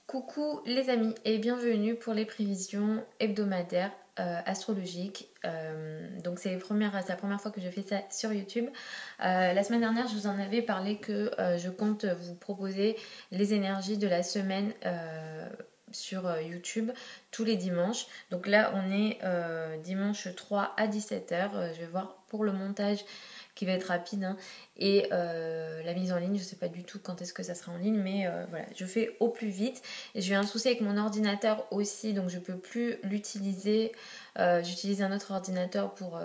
Coucou les amis et bienvenue pour les prévisions hebdomadaires astrologiques. Donc c'est la première fois que je fais ça sur YouTube. La semaine dernière je vous en avais parlé que je compte vous proposer les énergies de la semaine sur YouTube tous les dimanches. Donc là on est dimanche 3 à 17h. Je vais voir pour le montage qui va être rapide, hein. Et la mise en ligne, je sais pas du tout quand est-ce que ça sera en ligne, mais voilà, je fais au plus vite. Et j'ai eu un souci avec mon ordinateur aussi, donc je peux plus l'utiliser. J'utilise un autre ordinateur pour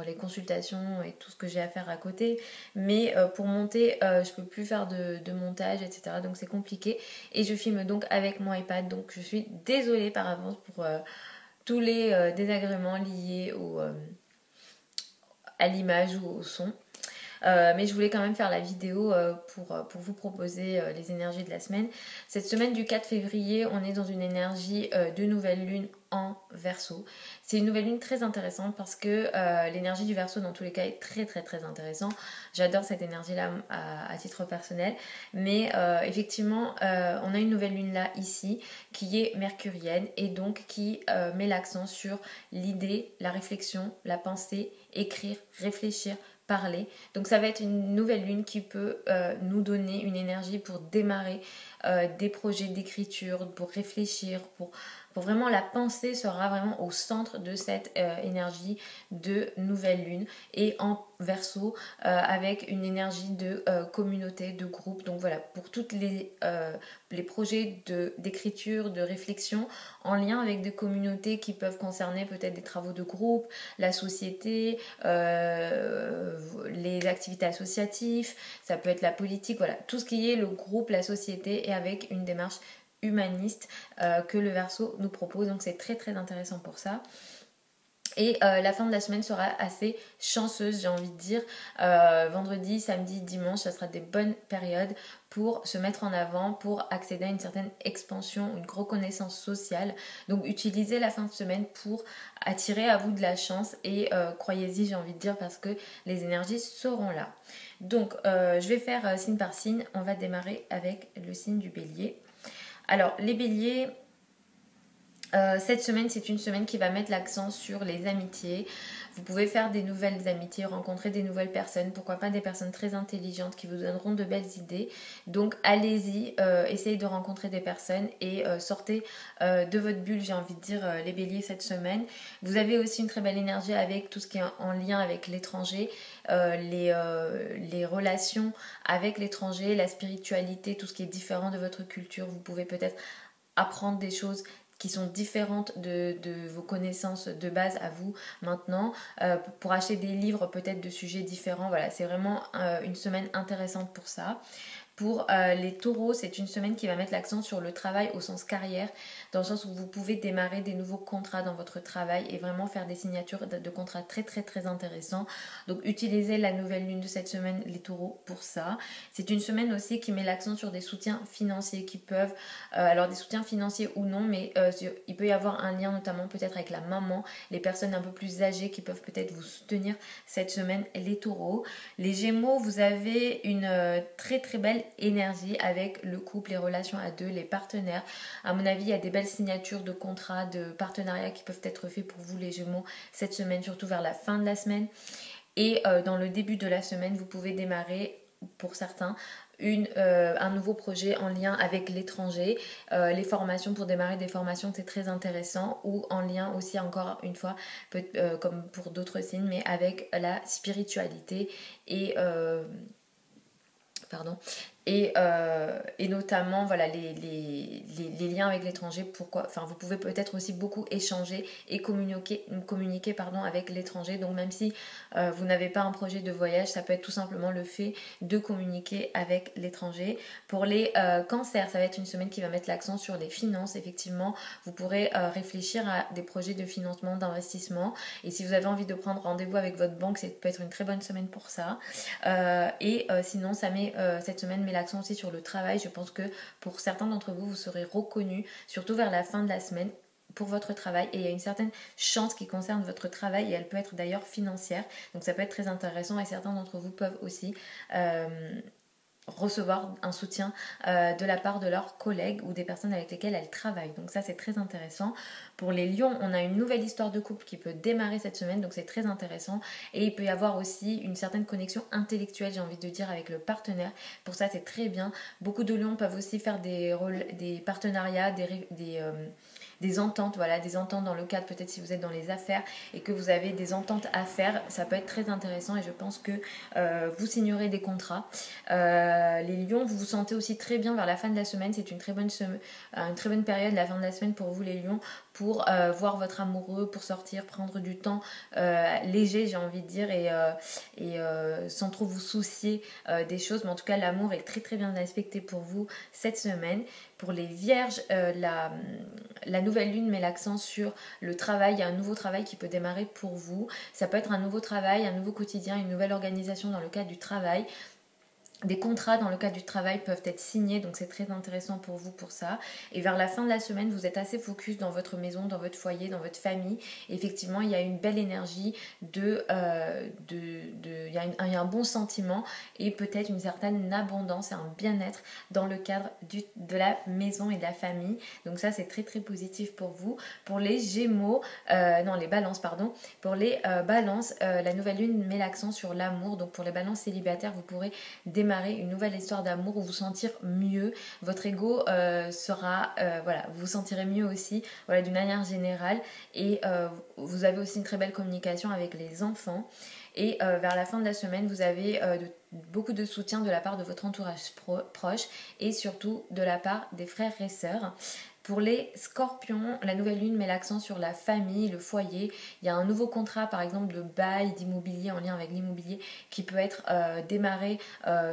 les consultations et tout ce que j'ai à faire à côté, mais pour monter, je peux plus faire de montage, etc. Donc c'est compliqué. Et je filme donc avec mon iPad, donc je suis désolée par avance pour tous les désagréments liés à l'image ou au son. Mais je voulais quand même faire la vidéo pour vous proposer les énergies de la semaine. Cette semaine du 4 février, on est dans une énergie de nouvelle lune en Verseau. C'est une nouvelle lune très intéressante parce que l'énergie du Verseau dans tous les cas est très très très intéressante. J'adore cette énergie-là à titre personnel. Mais effectivement, on a une nouvelle lune là ici qui est mercurienne et donc qui met l'accent sur l'idée, la réflexion, la pensée, écrire, réfléchir, parler. Donc ça va être une nouvelle lune qui peut nous donner une énergie pour démarrer des projets d'écriture, pour réfléchir, pour vraiment la pensée sera vraiment au centre de cette énergie de nouvelle lune et en Verseau avec une énergie de communauté, de groupe. Donc voilà, pour toutes les projets d'écriture, de réflexion en lien avec des communautés qui peuvent concerner peut-être des travaux de groupe, la société, les activités associatives, ça peut être la politique, voilà, tout ce qui est le groupe, la société et avec une démarche humaniste que le Verseau nous propose. Donc c'est très très intéressant pour ça. Et la fin de la semaine sera assez chanceuse, j'ai envie de dire. Vendredi, samedi, dimanche, ça sera des bonnes périodes pour se mettre en avant, pour accéder à une certaine expansion, une reconnaissance sociale. Donc utilisez la fin de semaine pour attirer à vous de la chance et croyez-y, j'ai envie de dire, parce que les énergies seront là. Donc je vais faire signe par signe. On va démarrer avec le signe du Bélier. Alors les Béliers, cette semaine, c'est une semaine qui va mettre l'accent sur les amitiés. Vous pouvez faire des nouvelles amitiés, rencontrer des nouvelles personnes, pourquoi pas des personnes très intelligentes qui vous donneront de belles idées. Donc allez-y, essayez de rencontrer des personnes et sortez de votre bulle, j'ai envie de dire, les béliers cette semaine. Vous avez aussi une très belle énergie avec tout ce qui est en lien avec l'étranger, les relations avec l'étranger, la spiritualité, tout ce qui est différent de votre culture. Vous pouvez peut-être apprendre des choses qui sont différentes de vos connaissances de base à vous maintenant, pour acheter des livres peut-être de sujets différents. Voilà, c'est vraiment une semaine intéressante pour ça. Pour les taureaux, c'est une semaine qui va mettre l'accent sur le travail au sens carrière, dans le sens où vous pouvez démarrer des nouveaux contrats dans votre travail et vraiment faire des signatures de contrats très très très intéressants. Donc utilisez la nouvelle lune de cette semaine, les taureaux, pour ça. C'est une semaine aussi qui met l'accent sur des soutiens financiers qui peuvent, alors des soutiens financiers ou non, mais il peut y avoir un lien notamment peut-être avec la maman, les personnes un peu plus âgées qui peuvent peut-être vous soutenir cette semaine, les taureaux. Les gémeaux, vous avez une très très belle énergie avec le couple, les relations à deux, les partenaires. À mon avis, il y a des belles signatures de contrats, de partenariats qui peuvent être faits pour vous les Gémeaux cette semaine, surtout vers la fin de la semaine. Et dans le début de la semaine, vous pouvez démarrer, pour certains, un nouveau projet en lien avec l'étranger, les formations, pour démarrer des formations, c'est très intéressant, ou en lien aussi, encore une fois, comme pour d'autres signes, mais avec la spiritualité et pardon, et notamment voilà, les liens avec l'étranger. Pourquoi, enfin, vous pouvez peut-être aussi beaucoup échanger et communiquer pardon, avec l'étranger. Donc même si vous n'avez pas un projet de voyage, ça peut être tout simplement le fait de communiquer avec l'étranger. Pour les cancers, ça va être une semaine qui va mettre l'accent sur les finances. Effectivement, vous pourrez réfléchir à des projets de financement, d'investissement. Et si vous avez envie de prendre rendez-vous avec votre banque, ça peut être une très bonne semaine pour ça. Sinon, cette semaine met l'accent aussi sur le travail. Je pense que pour certains d'entre vous, vous serez reconnus, surtout vers la fin de la semaine, pour votre travail, et il y a une certaine chance qui concerne votre travail, et elle peut être d'ailleurs financière, donc ça peut être très intéressant, et certains d'entre vous peuvent aussi recevoir un soutien de la part de leurs collègues ou des personnes avec lesquelles elles travaillent. Donc ça c'est très intéressant. Pour les lions, on a une nouvelle histoire de couple qui peut démarrer cette semaine, donc c'est très intéressant. Et il peut y avoir aussi une certaine connexion intellectuelle, j'ai envie de dire, avec le partenaire. Pour ça c'est très bien. Beaucoup de lions peuvent aussi faire des partenariats, des ententes, voilà, des ententes dans le cadre, peut-être si vous êtes dans les affaires et que vous avez des ententes à faire, ça peut être très intéressant et je pense que vous signerez des contrats. Les lions, vous vous sentez aussi très bien vers la fin de la semaine, c'est une très bonne période, la fin de la semaine pour vous les lions, pour voir votre amoureux, pour sortir, prendre du temps léger, j'ai envie de dire, et sans trop vous soucier des choses, mais en tout cas l'amour est très très bien aspecté pour vous cette semaine. Pour les vierges, la nouvelle lune met l'accent sur le travail. Il y a un nouveau travail qui peut démarrer pour vous. Ça peut être un nouveau travail, un nouveau quotidien, une nouvelle organisation dans le cadre du travail. Des contrats dans le cadre du travail peuvent être signés, donc c'est très intéressant pour vous pour ça. Et vers la fin de la semaine, vous êtes assez focus dans votre maison, dans votre foyer, dans votre famille. Et effectivement, il y a une belle énergie il y a un bon sentiment et peut-être une certaine abondance et un bien-être dans le cadre de la maison et de la famille. Donc ça, c'est très très positif pour vous. Pour les Gémeaux, les Balances, pardon. Pour les Balances, la nouvelle lune met l'accent sur l'amour. Donc pour les Balances célibataires, vous pourrez démarrer une nouvelle histoire d'amour ou vous sentir mieux. Votre ego vous vous sentirez mieux aussi, voilà, d'une manière générale. Et vous avez aussi une très belle communication avec les enfants. Et vers la fin de la semaine, vous avez beaucoup de soutien de la part de votre entourage proche et surtout de la part des frères et sœurs. Pour les Scorpions, la nouvelle lune met l'accent sur la famille, le foyer. Il y a un nouveau contrat, par exemple, de bail d'immobilier en lien avec l'immobilier qui peut être démarré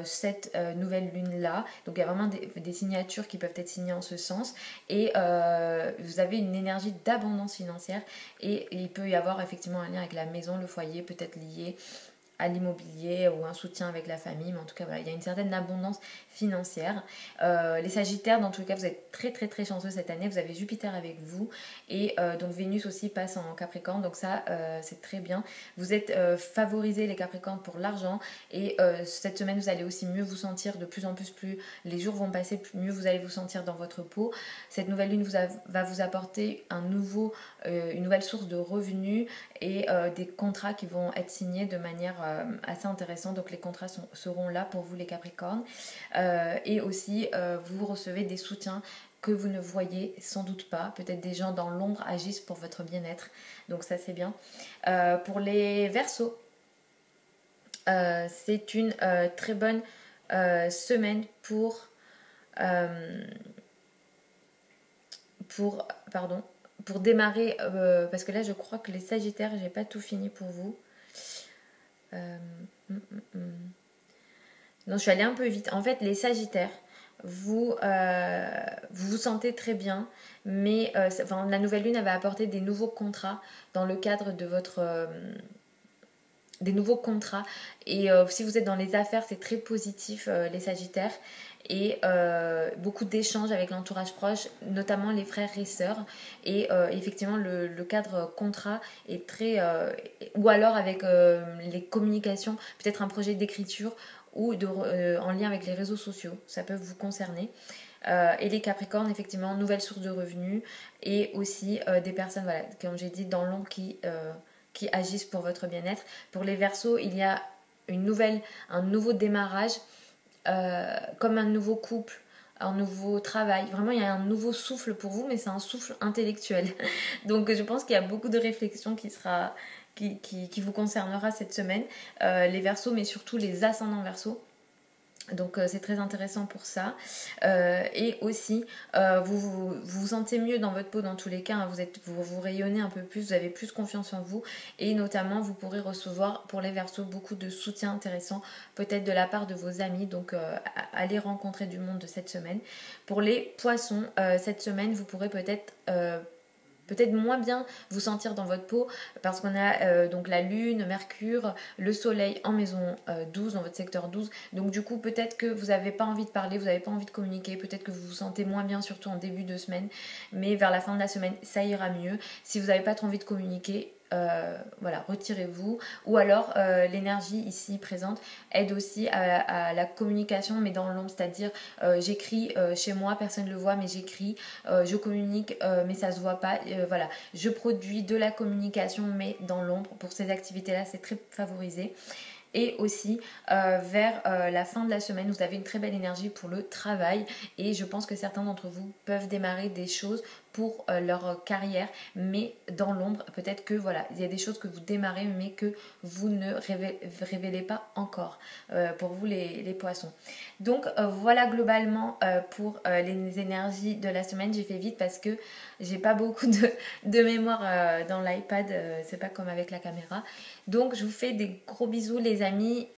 cette nouvelle lune-là. Donc il y a vraiment des signatures qui peuvent être signées en ce sens. Et vous avez une énergie d'abondance financière et il peut y avoir effectivement un lien avec la maison, le foyer, peut-être lié à l'immobilier ou un soutien avec la famille, mais en tout cas voilà, il y a une certaine abondance financière. Les Sagittaires, dans tous les cas, vous êtes très très très chanceux cette année, vous avez Jupiter avec vous et donc Vénus aussi passe en Capricorne, donc ça c'est très bien. Vous êtes favorisés les Capricornes pour l'argent et cette semaine vous allez aussi mieux vous sentir de plus en plus, plus les jours vont passer, plus mieux vous allez vous sentir dans votre peau. Cette nouvelle lune va vous apporter une nouvelle source de revenus et des contrats qui vont être signés de manière assez intéressante. Donc les contrats seront là pour vous les Capricornes. Et aussi vous recevez des soutiens que vous ne voyez sans doute pas. Peut-être des gens dans l'ombre agissent pour votre bien-être. Donc ça c'est bien. Pour les Verseaux, c'est une très bonne semaine pour démarrer, parce que là je crois que les Sagittaires, j'ai pas tout fini pour vous. Non, je suis allée un peu vite. En fait, les Sagittaires, vous vous sentez très bien, mais la nouvelle lune elle va apporter des nouveaux contrats dans le cadre de votre des nouveaux contrats et si vous êtes dans les affaires c'est très positif les Sagittaires et beaucoup d'échanges avec l'entourage proche, notamment les frères et sœurs et effectivement le cadre contrat est très ou alors avec les communications, peut-être un projet d'écriture ou en lien avec les réseaux sociaux, ça peut vous concerner. Et les Capricornes, effectivement, nouvelle source de revenus et aussi des personnes, voilà, comme j'ai dit, dans l'ombre qui agissent pour votre bien-être. Pour les Verseaux, il y a un nouveau démarrage, comme un nouveau couple, un nouveau travail. Vraiment, il y a un nouveau souffle pour vous, mais c'est un souffle intellectuel. Donc, je pense qu'il y a beaucoup de réflexion qui vous concernera cette semaine. Les Verseaux, mais surtout les ascendants Verseaux. Donc c'est très intéressant pour ça. Et aussi, vous sentez mieux dans votre peau dans tous les cas. Hein. Vous rayonnez un peu plus, vous avez plus confiance en vous. Et notamment, vous pourrez recevoir pour les Verseaux beaucoup de soutien intéressant, peut-être de la part de vos amis. Donc allez rencontrer du monde de cette semaine. Pour les Poissons, cette semaine, vous pourrez peut-être moins bien vous sentir dans votre peau parce qu'on a donc la lune, Mercure, le soleil en maison 12, dans votre secteur 12. Donc du coup peut-être que vous n'avez pas envie de parler, vous n'avez pas envie de communiquer, peut-être que vous vous sentez moins bien surtout en début de semaine, mais vers la fin de la semaine ça ira mieux. Si vous n'avez pas trop envie de communiquer, voilà, retirez-vous. Ou alors l'énergie ici présente aide aussi à la communication mais dans l'ombre, c'est-à-dire j'écris chez moi, personne ne le voit mais j'écris, je communique mais ça se voit pas, voilà, je produis de la communication mais dans l'ombre. Pour ces activités là c'est très favorisé. Et aussi vers la fin de la semaine, vous avez une très belle énergie pour le travail et je pense que certains d'entre vous peuvent démarrer des choses pour leur carrière, mais dans l'ombre. Peut-être que voilà, il y a des choses que vous démarrez mais que vous ne révélez pas encore pour vous les poissons. Donc voilà globalement pour les énergies de la semaine. J'ai fait vite parce que j'ai pas beaucoup de mémoire dans l'iPad, c'est pas comme avec la caméra. Donc je vous fais des gros bisous les amis